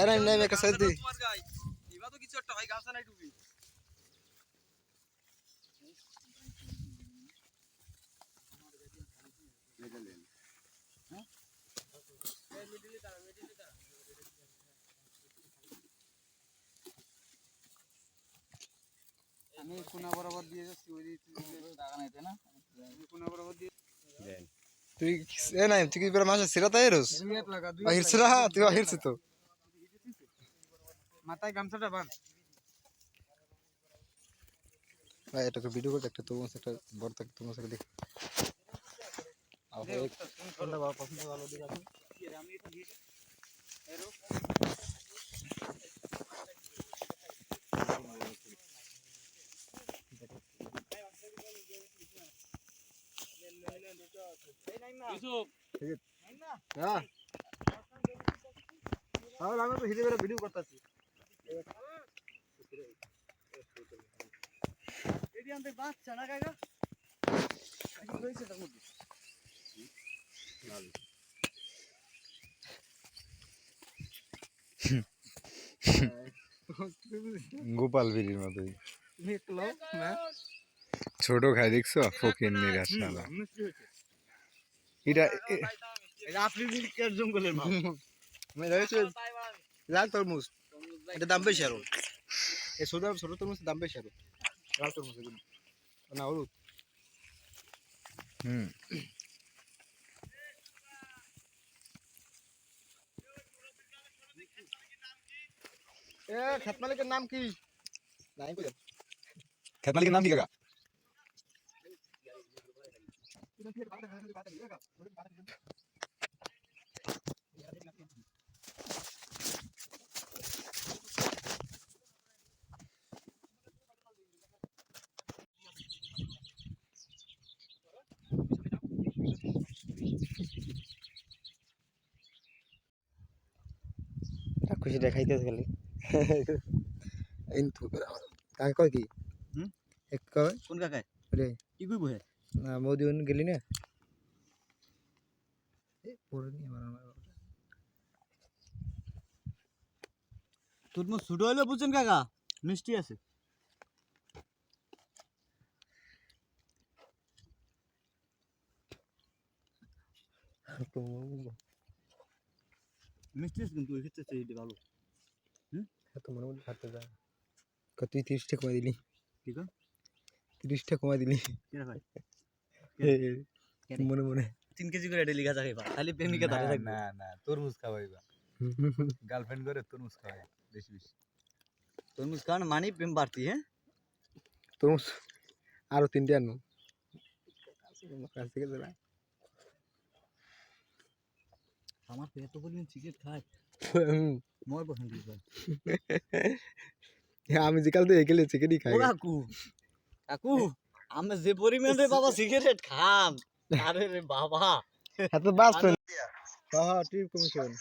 আরে নাই মেকা সদি তোমার গাই ইবা তো কিছু একটা হয় গাছ নাই ডুবি আমি কোনা বরাবর দিয়ে যাচ্ছি ওই টাকা নাই তাই না আমি কোনা বরাবর দিয়ে তুই এ নাই তুই কি বেলা মাসে সিরাতা এরস দুইয়াত লাগা হিরছিরা তুই হিরছি তো মাথায় গামছাটা বাঁধ ভাই এটাকে ভিডিও করতে একটা তোমার একটা বড় থাকে তোমার সাথে দেখ আরে কোনটা ভালো পছন্দ ভালো দিক আছে আমি এটা দিয়েছি এরো হ্যাঁ তাহলে আমি তো হিরে বেলা ভিডিও করতেছি এডি আনতে বাচ্চা না কাকা কি হইছে তার মধ্যে গোপাল বিড়ির মতোই দেখলো না ছোট খাই দেখছো ফকির নিরাশ শালা এটা এটা আফ্রিকার জঙ্গলের মাল আমি দেখেছি লাল তরমুজ এটা দাম বেশি আরো এই ছোট ছোট তরমুজের দাম বেশি আরো লাল তরমুজ এগুলো না হলুদ এ খেত মালিকের নাম কি নাই কই খেত মালিকের নাম কি কাকা খুশি দেখাইতেছ খালি ইনতু কাকা কয় কি এক কয় কোন কাকা রে কি কইব হে না মোদিন গেলি না এ পরে নি আমার তরমুজ ছোট হইলো বুঝছেন কাকা মিষ্টি আছে তো মিষ্টি আছে কিন্তু এর ক্ষেত্রে এইটা ভালো এত মনে মনে খাতে যায় কত 30 টাকা কমাই দিলি ঠিক আছে 30 টাকা কমাই দিলি কেন ভাই মনে মনে 3 কেজি করে ডেলি গাজা খাইবা খালি প্রেমিকা ধরে থাকবে না না তরমুজ খাওয়াইবা গার্লফ্রেন্ড করে তরমুজ খাওয়াই বেশি বেশি তরমুজ খাওয়ান মানি প্রেম বাড়তি হ্যাঁ তরমুজ আরো 3টা আনো কাছ থেকে দিলা আমার তো এত পরিমাণ সিগারেট খায় মোর পছন্দ ভাই আমি যে কাল তো একেলে চিকেনই খাই ও কাকু কাকু আমি যে পরিমাণে বাবা সিগারেট খাম আরে রে বাবা এত বাস হ্যাঁ হ্যাঁ ঠিক কমিশন